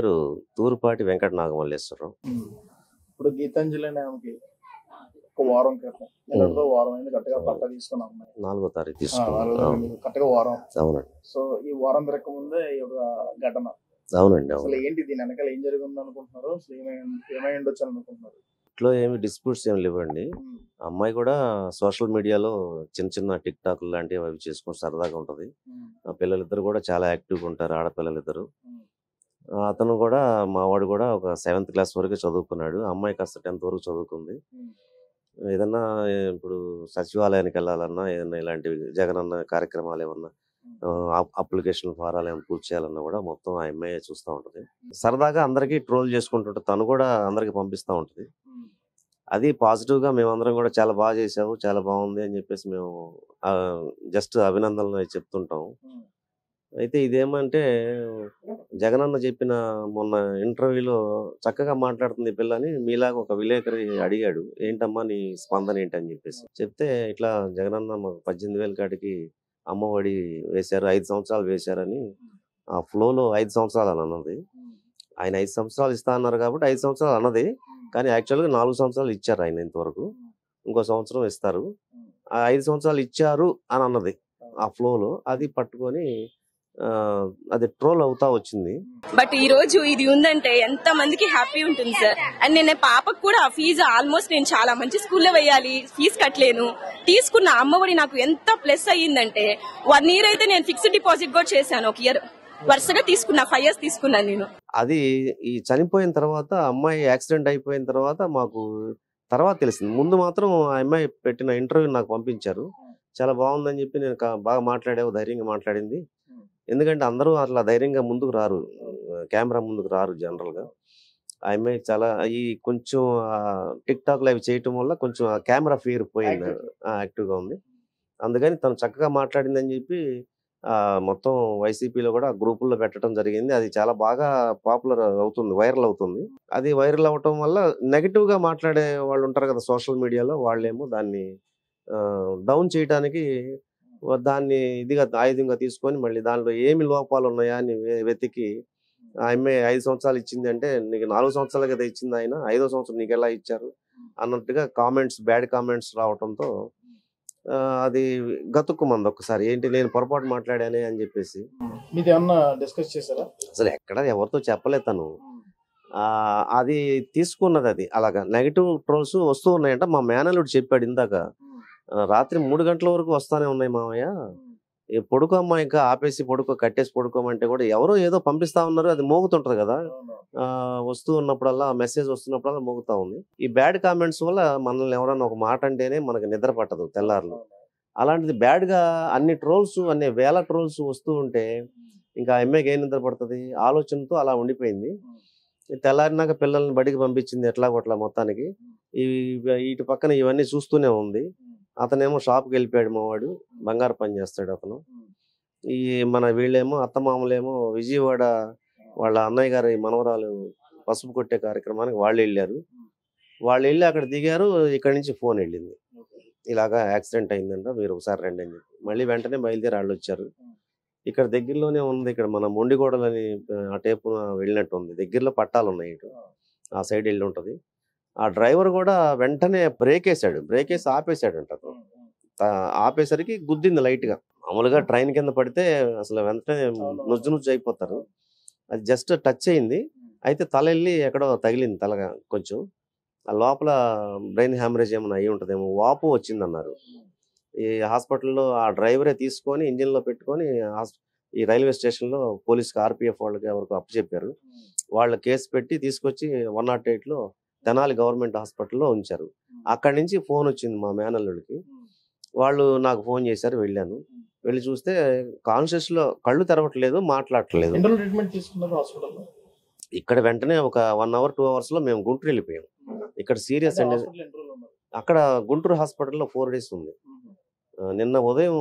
పేరు తూరుపాటి వెంకట నాగమల్లేశ్వరరావు. ఇప్పుడు గీతాంజలి అనే ఆమెకి ఒక వారం క్రితం నెలతో వారం అయింది కరెక్ట్గా పట్ట తీసుకున్న అమ్మాయి 4వ తారీఖు తీసుకున్నాను. కరెక్ట్గా వారం. అవునండి. సో ఈ వారం తిరగక ముందే ఈ ఒక ఘటన. అవునండి. అసలు ఏంటి దీని వెనకాల ఏం జరిగింది అనుకుంటున్నారు? అసలు ఏమై ఉండొచ్చు అనుకుంటున్నారు? ఇంట్లో ఏమి డిస్ప్యూట్స్ ఏమి లేవండి. అమ్మాయి కూడా సోషల్ మీడియాలో చిన్న చిన్న టిక్ టాక్ లాంటివి అవి చేసుకుని సరదాగా ఉంటది. ఆ పిల్లలిద్దరు కూడా చాలా యాక్టివ్గా ఉంటారు, ఆడపిల్లలిద్దరు. అతను కూడా మా వాడు కూడా ఒక 7th క్లాస్ వరకు చదువుకున్నాడు. అమ్మాయి కాస్త 10th వరకు చదువుకుంది. ఏదన్నా ఇప్పుడు సచివాలయానికి వెళ్ళాలన్నా, ఏదన్నా ఇలాంటివి జగనన్న కార్యక్రమాలు ఏమన్నా అప్లికేషన్ ఫారాలు ఏమైనా పూర్తి చేయాలన్నా కూడా మొత్తం ఆ అమ్మాయి చూస్తూ ఉంటది. సరదాగా అందరికీ ట్రోల్ చేసుకుంటుంటే తను కూడా అందరికి పంపిస్తూ ఉంటది. అది పాజిటివ్గా మేమందరం కూడా చాలా బాగా చేసావు, చాలా బాగుంది అని చెప్పేసి మేము జస్ట్ అభినందనలు చెప్తుంటాం. అయితే ఇదేమంటే జగనన్న చెప్పిన మొన్న ఇంటర్వ్యూలో చక్కగా మాట్లాడుతుంది పిల్ల అని మీలాగా ఒక విలేకరి అడిగాడు, ఏంటమ్మా నీ స్పందన ఏంటని చెప్పేసి చెప్తే, ఇట్లా జగనన్న 18,000 కాడికి అమ్మఒడి వేశారు, 5 సంవత్సరాలు వేశారని ఆ ఫ్లోలో 5 సంవత్సరాలు అని అన్నది. ఆయన 5 సంవత్సరాలు ఇస్తా అన్నారు కాబట్టి 5 సంవత్సరాలు అన్నది, కానీ యాక్చువల్గా 4 సంవత్సరాలు ఇచ్చారు ఆయన ఇంతవరకు. ఇంకో సంవత్సరం ఇస్తారు. ఆ 5 సంవత్సరాలు ఇచ్చారు అని అన్నది ఆ ఫ్లోలో. అది పట్టుకొని అది ట్రోల్ అవుతా వచ్చింది. బట్ ఈ రోజు ఇది ఉందంటే ఎంత మందికి హ్యాపీ ఉంటుంది సార్. అండ్ నేను పాపకు కూడా ఫీజు ఆల్మోస్ట్ నేను చాలా మంచి స్కూల్లో వేయాలి, ఫీజు కట్టలేను. తీసుకున్న అమ్మఒడి నాకు ఎంత ప్లస్ అయ్యిందంటే 1 year అయితే నేను ఫిక్స్డ్ డిపాజిట్ కూడా చేశాను. 1 year వరుసగా తీసుకున్నా, 5 years తీసుకున్నాను నేను. అది ఈ చనిపోయిన తర్వాత, అమ్మాయి యాక్సిడెంట్ అయిపోయిన తర్వాత మాకు తర్వాత తెలిసింది. ముందు మాత్రం ఆ అమ్మాయి పెట్టిన ఇంటర్వ్యూ నాకు పంపించారు. చాలా బాగుందని చెప్పి నేను బాగా మాట్లాడావు, ధైర్యంగా మాట్లాడింది. ఎందుకంటే అందరూ అట్లా ధైర్యంగా ముందుకు రారు, కెమెరా ముందుకు రారు జనరల్గా. ఆ అమ్మాయి చాలా ఈ కొంచెం టిక్ టాక్లు అవి చేయటం వల్ల కొంచెం ఆ కెమెరా ఫియర్ పోయింది, యాక్టివ్గా ఉంది. అందుకని తను చక్కగా మాట్లాడిందని చెప్పి మొత్తం వైసీపీలో కూడా గ్రూపుల్లో పెట్టడం జరిగింది. అది చాలా బాగా పాపులర్ అవుతుంది, వైరల్ అవుతుంది. అది వైరల్ అవటం వల్ల నెగిటివ్గా మాట్లాడే వాళ్ళు ఉంటారు కదా సోషల్ మీడియాలో, వాళ్ళేమో దాన్ని డౌన్ చేయడానికి దాన్ని ఇదిగా ఆయుధంగా తీసుకొని మళ్ళీ దాంట్లో ఏమి లోపాలు ఉన్నాయా అని వెతికి, ఆ అమ్మాయి 5 సంవత్సరాలు ఇచ్చింది అంటే నీకు 4 సంవత్సరాలు కదా ఇచ్చింది ఆయన, 5వ సంవత్సరం నీకు ఎలా ఇచ్చారు అన్నట్టుగా బ్యాడ్ కామెంట్స్ రావడంతో అది గతుక్కుమంది ఒక్కసారి, ఏంటి నేను పొరపాటు మాట్లాడానే అని చెప్పేసి. మీరు ఏమన్నా డిస్కస్ చేశారా? అసలు ఎక్కడ ఎవరితో చెప్పలేదు తను. అది తీసుకున్నది, అది అలాగా నెగిటివ్ ట్రోల్స్ వస్తూ ఉన్నాయంట. మా మేనల్లుడు చెప్పాడు ఇందాక, రాత్రి 3 గంటల వరకు వస్తానే ఉన్నాయి మామయ్య, పడుకోమ్మా, ఇంకా ఆపేసి పడుకో, కట్టేసి పడుకోమంటే కూడా ఎవరో ఏదో పంపిస్తా ఉన్నారు, అది మోగుతుంటది కదా, వస్తూ ఉన్నప్పుడల్లా మెసేజ్ వస్తున్నప్పుడల్లా మోగుతా ఉంది. ఈ బ్యాడ్ కామెంట్స్ వల్ల మనల్ని ఎవరన్నా ఒక మాట అంటేనే మనకు నిద్ర పట్టదు తెల్లారులు. అలాంటిది బ్యాడ్గా అన్ని ట్రోల్స్, అన్ని వేల ట్రోల్స్ వస్తూ ఉంటే ఇంకా అమ్మాయికి ఏం నిద్ర పడుతుంది, ఆలోచనతో అలా ఉండిపోయింది. తెల్లారినాక పిల్లల్ని బడికి పంపించింది ఎట్లాగొట్లా మొత్తానికి. ఇటు పక్కన ఇవన్నీ చూస్తూనే ఉంది. అతనేమో షాప్కి వెళ్ళిపోయాడు, మావాడు బంగారు పని చేస్తాడు అతను. మన వీళ్ళేమో అత్తమామలేమో విజయవాడ వాళ్ళ అన్నయ్య గారి మనవరాలు పసుపు కొట్టే కార్యక్రమానికి వాళ్ళు వెళ్ళారు. వాళ్ళు వెళ్ళి అక్కడ దిగారు, ఇక్కడి నుంచి ఫోన్ వెళ్ళింది, ఇలాగా యాక్సిడెంట్ అయిందంట, మీరు ఒకసారి రండి అని చెప్పి. మళ్ళీ వెంటనే బయలుదేరి వాళ్ళు వచ్చారు. ఇక్కడ దగ్గరలోనే ఉంది, ఇక్కడ మన మొండిగోడలని ఆ టేపు వెళ్ళినట్టు ఉంది, దగ్గరలో పట్టాలు ఉన్నాయి, ఇటు ఆ సైడ్ వెళ్ళి ఉంటుంది. ఆ డ్రైవర్ కూడా వెంటనే బ్రేక్ వేసి ఆపేసాడంట. ఆపేసరికి గుద్దింది లైట్గా. మామూలుగా ట్రైన్ కింద పడితే అసలు వెంటనే నుజ్జు అయిపోతారు, అది జస్ట్ టచ్ అయింది. అయితే తల వెళ్ళి ఎక్కడో తగిలింది, తలగా కొంచెం ఆ లోపల బ్రెయిన్ హ్యామరేజ్ ఏమైనా అయ్యి ఉంటుందేమో, వాపు వచ్చిందన్నారు. ఈ హాస్పిటల్లో ఆ డ్రైవరే తీసుకొని ఇంజిన్లో పెట్టుకొని ఈ రైల్వే స్టేషన్లో పోలీస్కి, ఆర్పిఎఫ్ వాళ్ళకి ఎవరికి అప్పచెప్పారు. వాళ్ళ కేసు పెట్టి తీసుకొచ్చి 108లో తెనాలి గవర్నమెంట్ హాస్పిటల్లో ఉంచారు. అక్కడి నుంచి ఫోన్ వచ్చింది మా మేనల్లుడికి. వాళ్ళు నాకు ఫోన్ చేశారు, వెళ్ళాను. వెళ్ళి చూస్తే కాన్షియస్లో కళ్ళు తెరవట్లేదు, మాట్లాడట్లేదు. ఇక్కడ వెంటనే ఒక 1 hour 2 hours మేము గుంటూరు వెళ్ళిపోయాం. ఇక్కడ సీరియస్ అండి. అక్కడ గుంటూరు హాస్పిటల్లో 4 days ఉంది. నిన్న ఉదయం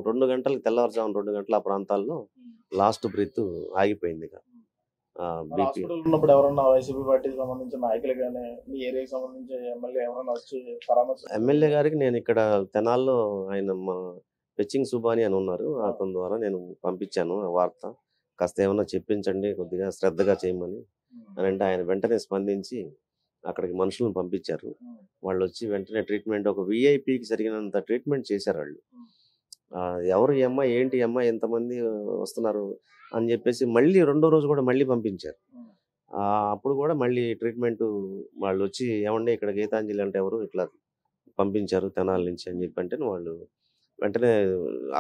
2 గంటలకు, తెల్లవారుజామున 2 గంటల ఆ ప్రాంతాల్లో లాస్ట్ బ్రీత్ ఆగిపోయింది. ఉన్నప్పుడు ఎవరన్నా వైసీపీ పార్టీకి సంబంధించిన నాయకులు కానీ మీ ఏరియాకి సంబంధించి ఎమ్మెల్యే ఎవరైనా వచ్చి పరామర్శ? ఎమ్మెల్యే గారికి నేను ఇక్కడ తెనాల్లో ఆయన పెచ్చింగ్ సుబాని అని ఉన్నారు, అతని ద్వారా నేను పంపించాను వార్త. కాస్త ఏమన్నా చెప్పించండి, కొద్దిగా శ్రద్ధగా చేయమని అని అంటే ఆయన వెంటనే స్పందించి అక్కడికి మనుషులను పంపించారు. వాళ్ళు వచ్చి వెంటనే ట్రీట్మెంట్ ఒక విఐపికి జరిగినంత ట్రీట్మెంట్ చేశారు వాళ్ళు. ఎవరు ఈ అమ్మాయి, ఏంటి ఈ అమ్మాయి, ఎంతమంది వస్తున్నారు అని చెప్పేసి మళ్ళీ రెండో రోజు కూడా మళ్ళీ పంపించారు. అప్పుడు కూడా మళ్ళీ ట్రీట్మెంట్ వాళ్ళు వచ్చి ఏమండి ఇక్కడ గీతాంజలి అంటే ఎవరు, ఇట్లా పంపించారు తెనాలి నుంచి అని చెప్పి అంటే వాళ్ళు వెంటనే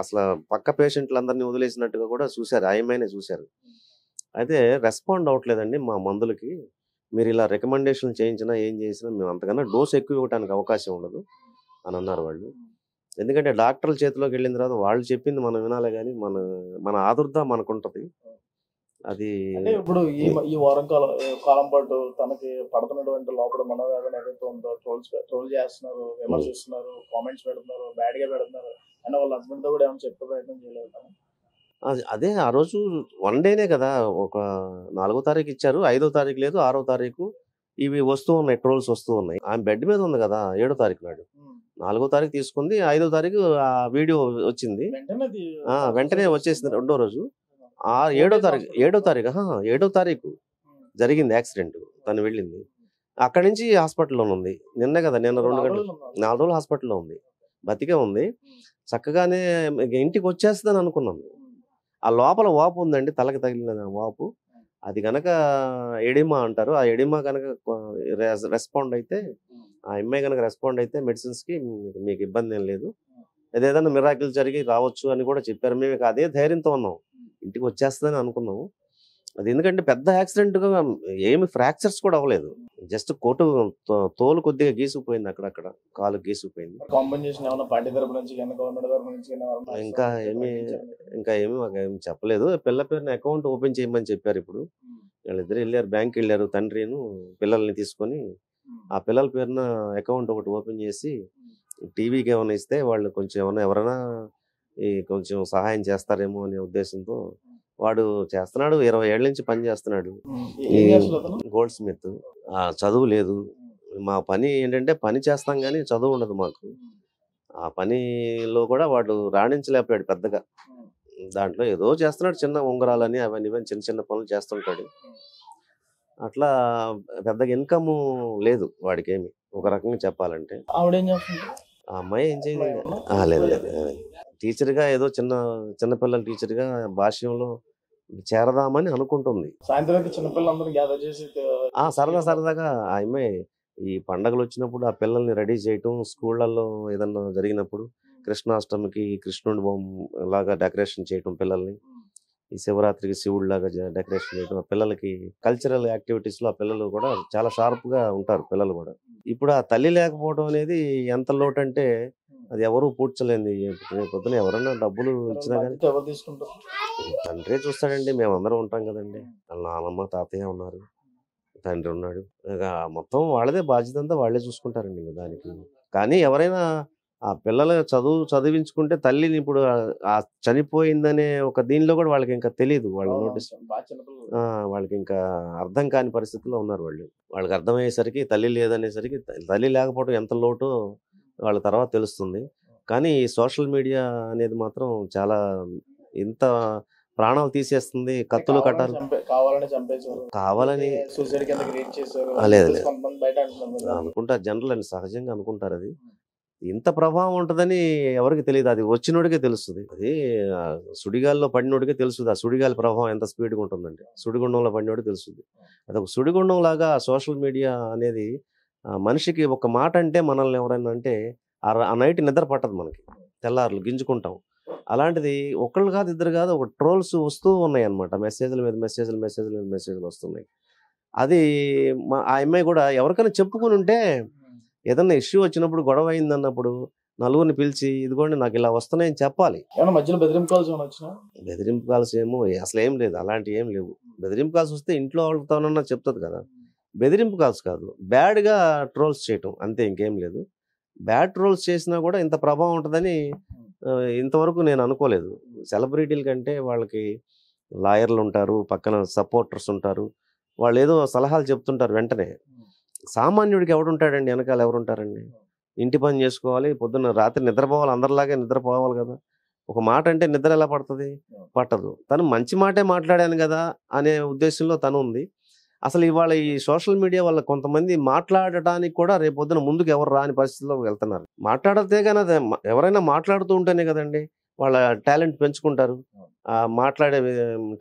అసలు పక్క పేషెంట్లందరినీ వదిలేసినట్టుగా కూడా చూశారు, ఆయమైనా చూశారు. అయితే రెస్పాండ్ అవ్వట్లేదండి మా మందులకి, మీరు ఇలా రికమెండేషన్ చేయించినా ఏం చేసినా మేము అంతకన్నా డోస్ ఎక్కువ ఇవ్వడానికి అవకాశం ఉండదు అని అన్నారు వాళ్ళు. ఎందుకంటే డాక్టర్ల చేతిలోకి వెళ్ళిన తర్వాత వాళ్ళు చెప్పింది మనం వినాలి, కానీ మన ఆదుర్ద మనకుంటది. అది అంటే ఇప్పుడు ఈ వారం కాలం పాటు తనకి పడుతున్నటువంటి లోపల మనోవేదన ఏదైతే ఉందో ట్రోల్ చేస్తున్నారు, విమర్శిస్తున్నారు, కామెంట్స్ పెడుతున్నారు, బ్యాడ్ గా పెడుతున్నారు అని వాళ్ళ హస్బెండ్ తో కూడా ఏమైనా చెప్పే ప్రయత్నం చేయలేదు? అదే ఆ రోజు 1 డేనే కదా, ఒక 4వ తారీఖు ఇచ్చారు, 5వ తారీఖు లేదు, 6వ తారీఖు ఇవి వస్తూ ఉన్నాయి, ట్రోల్స్ వస్తూ ఉన్నాయి. ఆమె బెడ్ మీద ఉంది కదా 7వ తారీఖు నాడు, 4వ తారీఖు తీసుకుంది, 5వ తారీఖు ఆ వీడియో వచ్చింది, వెంటనే వచ్చేసింది రెండో రోజు. 7వ తారీఖు జరిగింది యాక్సిడెంట్, తను వెళ్ళింది. అక్కడి నుంచి హాస్పిటల్లో ఉంది. నిన్న కదా, నిన్న 2 గంటలు 4 రోజులు హాస్పిటల్లో ఉంది, బతికే ఉంది. చక్కగానే ఇంటికి వచ్చేస్తుందని అనుకున్నాను. ఆ లోపల వాపు ఉందండి, తలకి తగిలిన వాపు. అది కనుక ఎడిమా అంటారు. ఆ ఎడిమా కనుక రెస్పాండ్ అయితే, ఆ అమ్మాయి కనుక రెస్పాండ్ అయితే మెడిసిన్స్కి మీకు ఇబ్బంది ఏం లేదు, ఏదైనా మిరాకిల్ జరిగి రావచ్చు అని కూడా చెప్పారు. మేము అదే ధైర్యంతో ఉన్నాం, ఇంటికి వచ్చేస్తుందని అనుకున్నాము. అది ఎందుకంటే పెద్ద యాక్సిడెంట్గా ఏమి ఫ్రాక్చర్స్ కూడా అవ్వలేదు, జస్ట్ తోలు కొద్దిగా గీసుకుపోయింది, అక్కడక్కడ కాలు గీసుకుపోయింది. ఇంకా ఏమి మాకు ఏమి చెప్పలేదు. పిల్ల పేరున అకౌంట్ ఓపెన్ చేయమని చెప్పారు. ఇప్పుడు వాళ్ళిద్దరు వెళ్ళారు, బ్యాంక్ వెళ్ళారు, తండ్రిను పిల్లల్ని తీసుకొని. ఆ పిల్లల పేరున అకౌంట్ ఒకటి ఓపెన్ చేసి టీవీకి ఏమైనా ఇస్తే వాళ్ళు కొంచెం ఎవరైనా కొంచెం సహాయం చేస్తారేమో అనే ఉద్దేశంతో వాడు చేస్తున్నాడు. 20 ఏళ్ల నుంచి పని చేస్తున్నాడు, గోల్డ్ స్మిత్. చదువు లేదు. మా పని ఏంటంటే పని చేస్తాం కానీ చదువు ఉండదు మాకు. ఆ పనిలో కూడా వాడు రాణించలేకపోయాడు పెద్దగా. దాంట్లో ఏదో చేస్తున్నాడు, చిన్న ఉంగరాలని అవన్నీ చిన్న చిన్న పనులు చేస్తుంటాడు. అట్లా పెద్దగా ఇన్కమ్ లేదు వాడికి ఏమి, ఒక రకంగా చెప్పాలంటే. ఆ అమ్మాయి ఏం చేయలేదు. లేదు టీచర్గా ఏదో చిన్నపిల్లల టీచర్గా భాష్యంలో చేరదామని అనుకుంటుంది. సరదాగా ఆ అమ్మాయి ఈ పండగలు వచ్చినప్పుడు ఆ పిల్లల్ని రెడీ చేయటం, స్కూళ్ళల్లో ఏదన్నా జరిగినప్పుడు కృష్ణాష్టమికి కృష్ణుడి బొమ్మ లాగా డెకరేషన్ చేయటం, పిల్లల్ని ఈ శివరాత్రికి శివుడు లాగా డెకరేషన్ చేయడం, ఆ పిల్లలకి కల్చరల్ యాక్టివిటీస్ లో ఆ పిల్లలు కూడా చాలా షార్ప్ గా ఉంటారు పిల్లలు కూడా. ఇప్పుడు ఆ తల్లి లేకపోవడం అనేది ఎంత లోటు అంటే అది ఎవరు పూడ్చలేంది. పొద్దున ఎవరైనా డబ్బులు ఇచ్చినా కానీ తండ్రే చూస్తాడండి. మేమందరం ఉంటాం కదండి, వాళ్ళ నాన్నమ్మ తాతయ్య ఉన్నారు, తండ్రి ఉన్నాడు, ఇక మొత్తం వాళ్ళదే బాధ్యత అంతా వాళ్ళే చూసుకుంటారండి ఇంకా దానికి. కానీ ఎవరైనా ఆ పిల్లలు చదివించుకుంటే తల్లిని ఇప్పుడు ఆ చనిపోయిందనే ఒక దీనిలో కూడా వాళ్ళకి ఇంకా తెలియదు. వాళ్ళు నోటీస్ వాళ్ళకి ఇంకా అర్థం కాని పరిస్థితుల్లో ఉన్నారు వాళ్ళు. వాళ్ళకి అర్థమయ్యేసరికి తల్లి లేదనేసరికి, తల్లి లేకపోవడం ఎంత లోటో వాళ్ళ తర్వాత తెలుస్తుంది. కానీ ఈ సోషల్ మీడియా అనేది మాత్రం చాలా ఇంత ప్రాణాలు తీసేస్తుంది. కత్తులు కట్టారు కావాలని లేదు అనుకుంటారు జనరల్ అని, సహజంగా అనుకుంటారు. అది ఇంత ప్రభావం ఉంటుందని ఎవరికి తెలియదు, అది వచ్చినోడికే తెలుస్తుంది. అది సుడిగాల్లో పడినోడికే తెలుస్తుంది ఆ సుడిగాలి ప్రభావం ఎంత స్పీడ్గా ఉంటుందంటే. సుడిగుండంలో పడినోడికి తెలుస్తుంది. అది ఒక సుడిగుండం లాగా సోషల్ మీడియా అనేది. మనిషికి ఒక మాట అంటే, మనల్ని ఎవరైనా అంటే ఆ నైట్ నిద్ర పట్టదు మనకి, తెల్లారులు గింజుకుంటాం. అలాంటిది ఒకళ్ళు కాదు, ఇద్దరు కాదు, ఒక ట్రోల్స్ వస్తూ ఉన్నాయి అనమాట. మెసేజ్ల మీద మెసేజ్లు వస్తున్నాయి. అది ఆ అమ్మాయి కూడా ఎవరికైనా చెప్పుకుని ఉంటే, ఏదన్నా ఇష్యూ వచ్చినప్పుడు, గొడవ అయింది అన్నప్పుడు నలుగురిని పిలిచి ఇదిగోండి నాకు ఇలా వస్తున్నాయని చెప్పాలి. బెదిరింపు కాల్స్ ఏమో అసలు ఏం లేదు, అలాంటివి ఏం లేవు. బెదిరింపు కాల్స్ వస్తే ఇంట్లో వాళ్ళతోనన్నా చెప్తుంది కదా. బెదిరింపు కాల్స్ కాదు, బ్యాడ్గా ట్రోల్స్ చేయటం అంతే, ఇంకేం లేదు. బ్యాడ్ ట్రోల్స్ చేసినా కూడా ఇంత ప్రభావం ఉంటుందని ఇంతవరకు నేను అనుకోలేదు. సెలబ్రిటీల కంటే వాళ్ళకి లాయర్లు ఉంటారు, పక్కన సపోర్టర్స్ ఉంటారు, వాళ్ళు ఏదో సలహాలు చెప్తుంటారు. వెంటనే సామాన్యుడికి ఎవడుంటాడండి, వెనకాల ఎవరుంటారండి? ఇంటి పని చేసుకోవాలి, పొద్దున్న రాత్రి నిద్రపోవాలి, అందరిలాగే నిద్రపోవాలి కదా. ఒక మాట అంటే నిద్ర ఎలా పడుతుంది? పట్టదు. తను మంచి మాటే మాట్లాడాను కదా అనే ఉద్దేశంలో తను ఉంది. అసలు ఇవాళ ఈ సోషల్ మీడియా వల్ల కొంతమంది మాట్లాడటానికి కూడా రేపొద్దున ముందుకు ఎవరు రాని పరిస్థితిలోకి వెళ్తున్నారు. మాట్లాడితే గాని ఎవరైనా మాట్లాడుతూ ఉంటేనే కదండి వాళ్ళ టాలెంట్ పెంచుకుంటారు. మాట్లాడే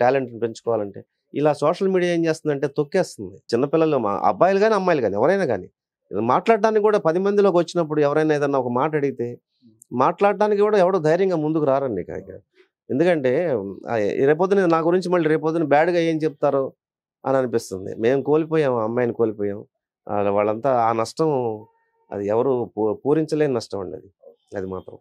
టాలెంట్ని పెంచుకోవాలంటే ఇలా సోషల్ మీడియా ఏం చేస్తుందంటే తొక్కేస్తుంది. చిన్నపిల్లలు అబ్బాయిలు కానీ అమ్మాయిలు కానీ ఎవరైనా కానీ మాట్లాడటానికి కూడా 10 మందిలోకి వచ్చినప్పుడు ఎవరైనా ఏదన్నా ఒక మాట అడిగితే మాట్లాడటానికి కూడా ఎవడో ధైర్యంగా ముందుకు రారండి. ఎందుకంటే రేపొద్దున నా గురించి మళ్ళీ రేపొద్దున బ్యాడ్గా ఏం చెప్తారో అని అనిపిస్తుంది. మేము కోల్పోయాం, అమ్మాయిని కోల్పోయాం. వాళ్ళంతా ఆ నష్టం అది ఎవరు పూరించలేని నష్టం అండి అది మాత్రం.